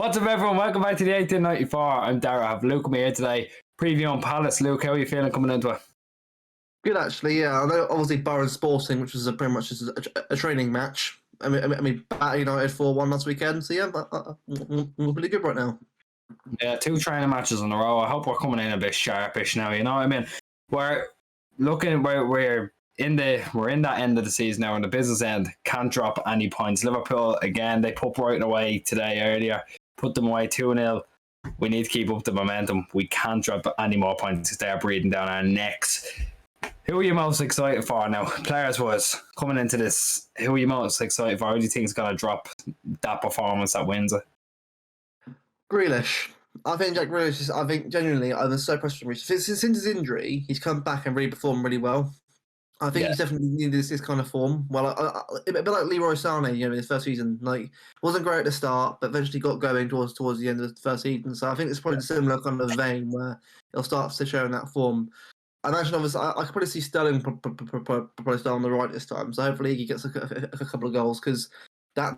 What's up, everyone? Welcome back to the 1894. I'm Dara. I have Luke with me here today. Preview on Palace. Luke, how are you feeling coming into it? Good, actually. Yeah, I know. Obviously, Borough Sporting, which was pretty much just a training match. I mean, battered United 4-1 last weekend. So yeah, we're pretty good right now. Yeah, 2 training matches in a row. I hope we're coming in a bit sharpish now. You know what I mean? We're looking. We're in that end of the season now, and the business end can't drop any points. Liverpool again. They put Brighton away today earlier. Put them away 2-0. We need to keep up the momentum. We can't drop any more points. They're breathing down our necks. Who are you most excited for now? Players was coming into this. Who are you most excited for? Who do you think is going to drop that performance that wins it? Grealish. I think Jack Grealish I think genuinely, I was so impressed with him. Since his injury, he's come back and really performed really well. I think he's definitely needed this kind of form. Well, a bit like Leroy Sané, in his first season. Like, wasn't great at the start, but eventually got going towards the end of the first season. So I think it's probably a similar kind of vein where he'll start to show in that form. I imagine, obviously, I could probably see Sterling probably start on the right this time. So hopefully he gets a couple of goals, because that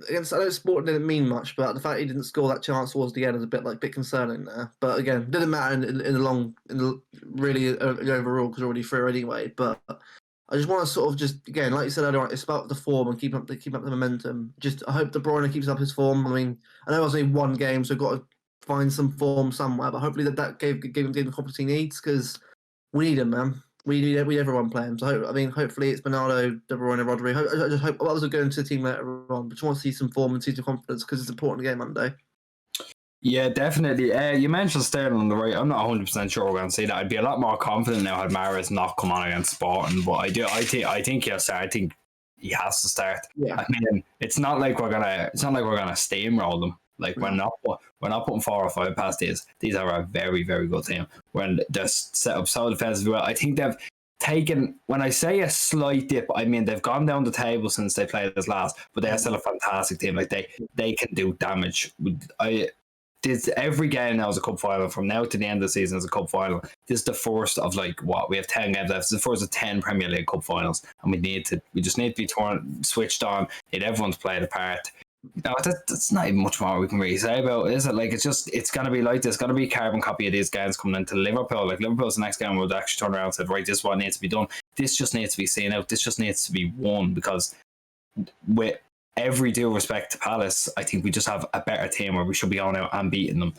against, I know Sporting didn't mean much, but the fact he didn't score that chance towards the end is a bit concerning there. But again, it didn't matter in the really overall, because we're already through anyway. But I just want to sort of just, again, like you said earlier, it's about the form and keep up the momentum. Just I hope De Bruyne keeps up his form. I mean, I know it was only one game, so we've got to find some form somewhere. But hopefully that gave him the confidence he needs, because we need him, man. We need everyone playing. So hopefully it's Bernardo, De Bruyne, Rodri. I just hope others are going to the team later on. But just want to see some form and see some confidence, because it's an important game Monday. Yeah, definitely. You mentioned Sterling on the right. I'm not 100% sure we're going to see that. I'd be a lot more confident now had Mahrez not come on against Sporting, but I think he'll start. I think he has to start. Yeah. I mean, it's not like we're gonna steamroll them. Like, we're not putting 4 or 5 past these. These are a very, very good team. When they're set up so defensively well, I think they've taken, when I say a slight dip, I mean they've gone down the table since they played this last, but they are still a fantastic team. Like, they can do damage. Every game now is a cup final. From now to the end of the season is a cup final. This is the first of we have 10 games left. It's the first of 10 Premier League cup finals, and we just need to be switched on. Need everyone's played a part. No, that's not even much more we can really say about it, is it? Like, it's going to be like this. It's going to be a carbon copy of these games coming into Liverpool. Like, Liverpool's the next game will actually turn around and say, right, this is what needs to be done. This just needs to be seen out. This just needs to be won, because with every due respect to Palace, I think we just have a better team where we should be going out and beating them.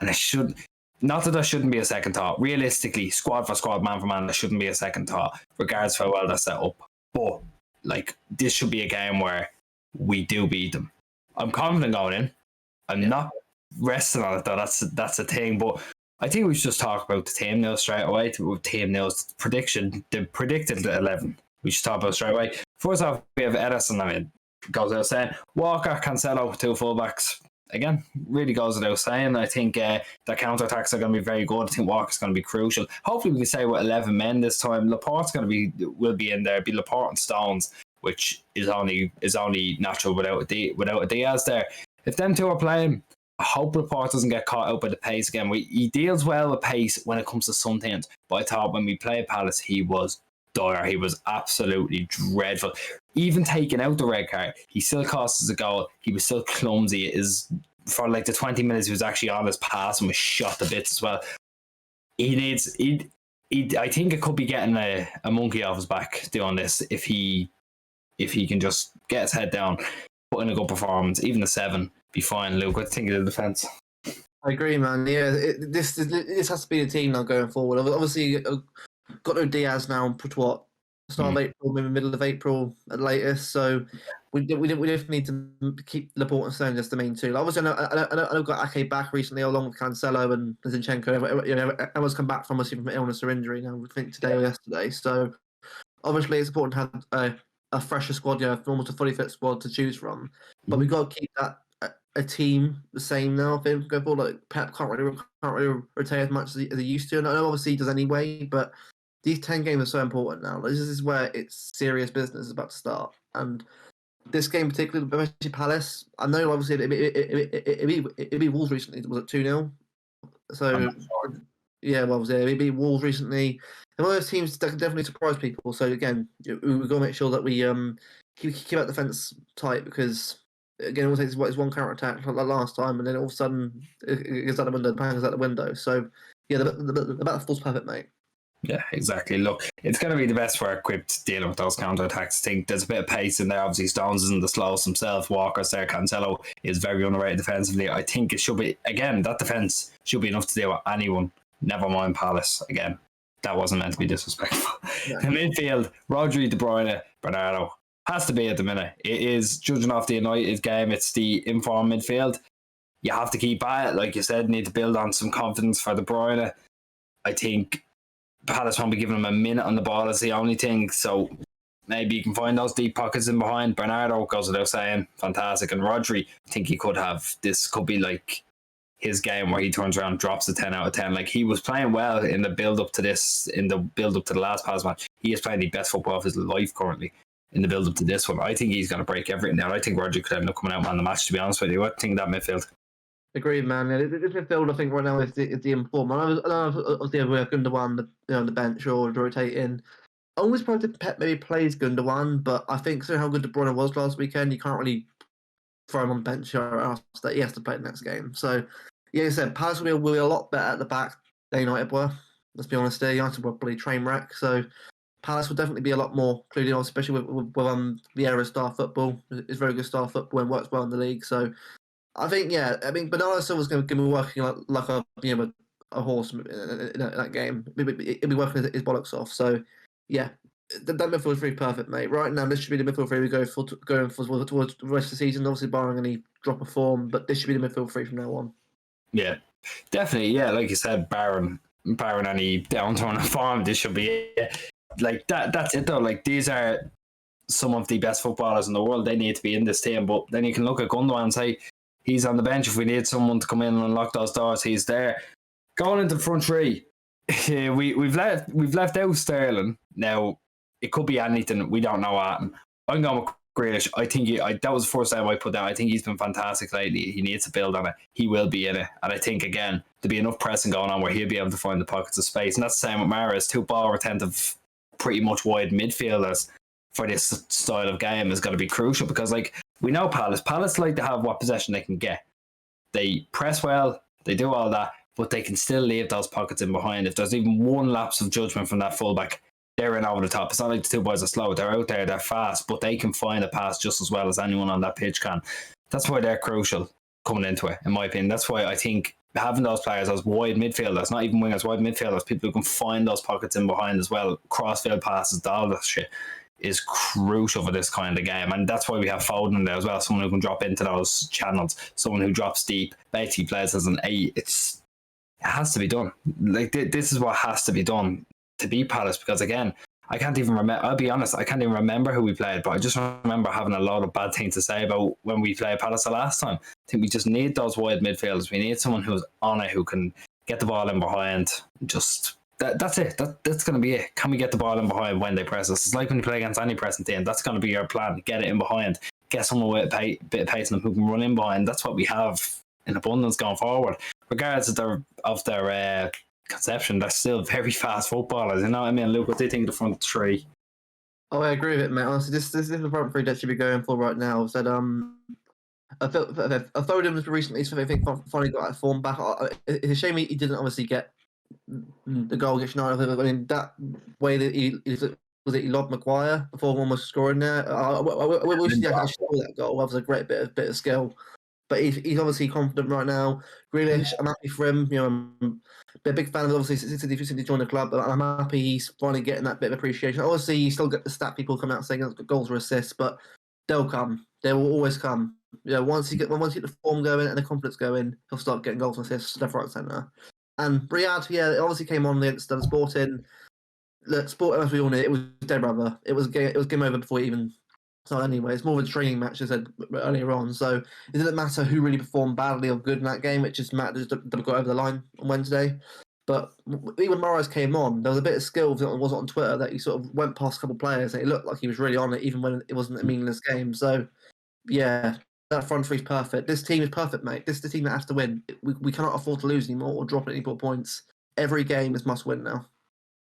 And not that there shouldn't be a second thought. Realistically, squad for squad, man for man, there shouldn't be a second thought, regardless of how well they're set up. But, like, this should be a game where we do beat them. I'm confident going in. I'm not resting on it, though. That's a thing. But I think we should just talk about the team now straight away. Team news prediction. The predicted 11. We should talk about straight away. First off, we have Edison. I mean, goes without saying. Walker, Cancelo, 2 fullbacks. Again, really goes without saying. I think the counter-attacks are going to be very good. I think Walker's going to be crucial. Hopefully we can say with 11 men this time. Laporte's will be in there. It'll be Laporte and Stones, which is only natural without a Diaz there. If them 2 are playing, I hope Laporte doesn't get caught out by the pace again. He deals well with pace when it comes to some things, but I thought when we played Palace, he was dire. He was absolutely dreadful. Even taking out the red card, he still cost us a goal. He was still clumsy. For like the 20 minutes he was actually on his pass and was shot to bits as well. I think it could be getting a monkey off his back doing this if he can just get his head down, put in a good performance. Even the 7 be fine. Luke, what do you think of the defence? I agree, man. Yeah, this has to be the team now going forward. Obviously, got no Diaz now. Put what? Start of April, maybe middle of April at latest. So we definitely need to keep Laporte and Stone as the main 2. Obviously, I know got Ake back recently, along with Cancelo and Zinchenko. Everyone's come back from illness or injury now. I think today or yesterday. So obviously, it's important to have a fresher squad, almost a fully fit squad to choose from. But we've got to keep that a team the same now. I think go forward, like Pep can't really rotate as much as he used to. And I know obviously he does anyway, but these 10 games are so important now. This is where it's serious business is about to start. And this game particularly, especially Palace, I know obviously it'd be Wolves recently. Was it 2-0? So yeah, well, it'd be Wolves recently. And one of those teams that can definitely surprise people. So again, we've got to make sure that we keep our defence tight, because again, it all takes one counter attack like last time, and then all of a sudden it goes out the window, the plan goes out the window. So yeah, the battle's perfect, mate. Yeah, exactly. Look, it's going to be the best we're equipped dealing with those counter attacks. I think there's a bit of pace in there. Obviously, Stones isn't the slowest himself. Walker's there. Cancelo is very underrated defensively. I think it should be, again, that defence should be enough to deal with anyone. Never mind Palace. Again, that wasn't meant to be disrespectful. Yeah. The midfield, Rodri, De Bruyne, Bernardo, has to be at the minute. It is, judging off the United game, it's the informed midfield. You have to keep at it. Like you said, need to build on some confidence for De Bruyne. I think Palace won't be giving him a minute on the ball is the only thing. So maybe you can find those deep pockets in behind. Bernardo goes without saying, fantastic. And Rodri, I think he could have, this could be like his game where he turns around, drops a 10 out of 10. Like he was playing well in the build up to this, in the build up to the last Palace match. He is playing the best football of his life currently in the build up to this one. I think he's going to break everything now. I think Rodri could end up coming out man of the match, to be honest with you. I think that midfield. Agreed, man. Yeah, this midfield, I think, right now is the inform. I know obviously we have Gundogan on the bench or rotating. I always probably Pep maybe plays Gundogan, but I think so how good De Bruyne was last weekend, you can't really throw him on the bench or else that he has to play the next game. So, yeah, like I said, Palace will be a lot better at the back than United were. Let's be honest there. United were probably train wreck. So, Palace will definitely be a lot more included, especially with Vieira's star football. It's very good star football and works well in the league. So, I think, yeah, Bernardo Silva's going to be working like a horse in that game. He'll be working his bollocks off. So, yeah, that midfield is very perfect, mate. Right now, this should be the midfield three we going for towards the rest of the season. Obviously, barring any drop of form, but this should be the midfield three from now on. Yeah, definitely. Yeah, like you said, barring any downturn in form, this should be it. Like that's it though. Like these are some of the best footballers in the world. They need to be in this team. But then you can look at Gundogan and say he's on the bench. If we need someone to come in and unlock those doors, he's there. Going into the front three, we've left out Sterling. Now it could be anything. We don't know what. I'm going with Grealish. I think that was the first time I put down. I think he's been fantastic lately. He needs to build on it. He will be in it. And I think, again, there'll be enough pressing going on where he'll be able to find the pockets of space. And that's the same with Mahrez. Two ball retentive, pretty much wide midfielders for this style of game is going to be crucial because, like, we know Palace like to have what possession they can get. They press well, they do all that, but they can still leave those pockets in behind. If there's even one lapse of judgment from that fullback, they're in over the top. It's not like the two boys are slow. They're out there, they're fast, but they can find a pass just as well as anyone on that pitch can. That's why they're crucial coming into it, in my opinion. That's why I think having those players as wide midfielders, not even wingers, wide midfielders, people who can find those pockets in behind as well, crossfield passes, all that shit, is crucial for this kind of game. And that's why we have Foden there as well, someone who can drop into those channels, someone who drops deep, basically plays as an 8. It has to be done. Like this is what has to be done to beat Palace, because again, I can't even remember. I'll be honest, I can't even remember who we played, but I just remember having a lot of bad things to say about when we played Palace the last time. I think we just need those wide midfielders. We need someone who's on it, who can get the ball in behind. Just that's it. That's going to be it. Can we get the ball in behind when they press us? It's like when you play against any pressing team. That's going to be your plan. Get it in behind. Get someone with a bit of pace and who can run in behind. That's what we have in abundance going forward. Regardless of their conception, they're still very fast footballers. You know what I mean, Luke? What do you think of the front three? Oh, I agree with it, mate. Honestly, this is the front three that should be going for right now. So, I felt Foden was recently, so I think finally got that form back. It's a shame he didn't obviously get the goal against United. I mean, that way that he lobbed Maguire before one was scoring there. I wish he actually scored that goal. That was a great bit of skill. But he's obviously confident right now. Grealish, I'm happy for him. You know, I'm a big fan of obviously since he joined the club. But I'm happy he's finally getting that bit of appreciation. Obviously, you still get the stat people coming out saying goals or assists, but they'll come. They will always come. You know, once you get the form going and the confidence going, he'll start getting goals and assists left, right, centre. And Riyadh, yeah, it obviously came on against Sporting. Look, Sporting, as we all knew, it was dead rubber. It was game over before it even. So anyway, it's more of a training match, as I said earlier on. So it didn't matter who really performed badly or good in that game. It just mattered that we got over the line on Wednesday. But even when Mahrez came on, there was a bit of skill that was on Twitter that he sort of went past a couple of players and it looked like he was really on it, even when it wasn't a meaningless game. So, yeah, that front three's perfect. This team is perfect, mate. This is the team that has to win. We cannot afford to lose anymore or drop any more points. Every game is must win now.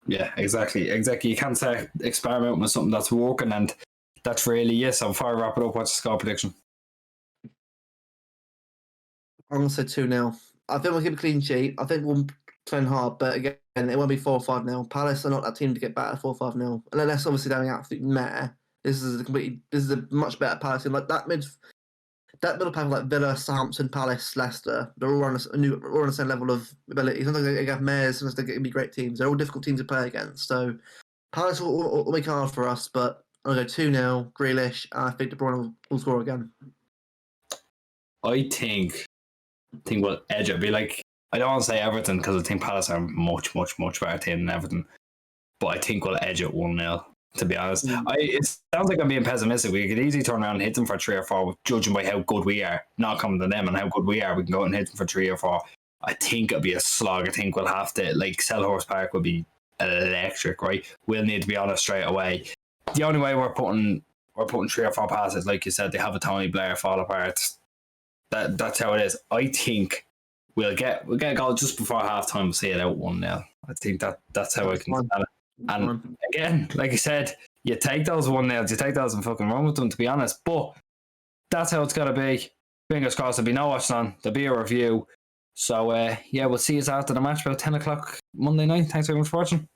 Yeah, exactly. You can't say experiment with something that's working, and that's really it. So before I wrap it up, what's the score prediction? I'm going to say 2-0. I think we'll keep a clean sheet. I think we'll train hard, but again, it won't be 4-5-0. Palace are not that team to get back at 4-5-0. Unless obviously they're an absolute mare. This is a much better Palace team. Like that middle pack like Villa, Southampton, Palace, Leicester, they're all on the same level of ability. Sometimes they have mares, sometimes they can be great teams. They're all difficult teams to play against. So Palace will make it hard for us, but I'll go 2-0, Grealish, and I think De Bruyne will score again. I think we'll edge it. Be like, I don't want to say Everton because I think Palace are much, much, much better team than Everton, but I think we'll edge it 1-0. To be honest, it sounds like I'm being pessimistic. We could easily turn around and hit them for 3 or 4, judging by how good we are. Not coming to them and how good we are, we can go and hit them for 3 or 4. I think it'll be a slog. I think we'll have to, like, Selhurst Park will be electric, right? We'll need to be on it straight away. The only way we're putting 3 or 4 passes, like you said, they have a Tony Blair fall apart. That's how it is. I think we'll get a goal just before half time. We'll see it out 1-0. I think that's how I can stand it. And again, like I said, you take those 1-0s, you take those and fucking run with them, to be honest. But that's how it's got to be. Fingers crossed, there'll be no watching on. There'll be a review. So, yeah, we'll see you after the match about 10 o'clock Monday night. Thanks very much for watching.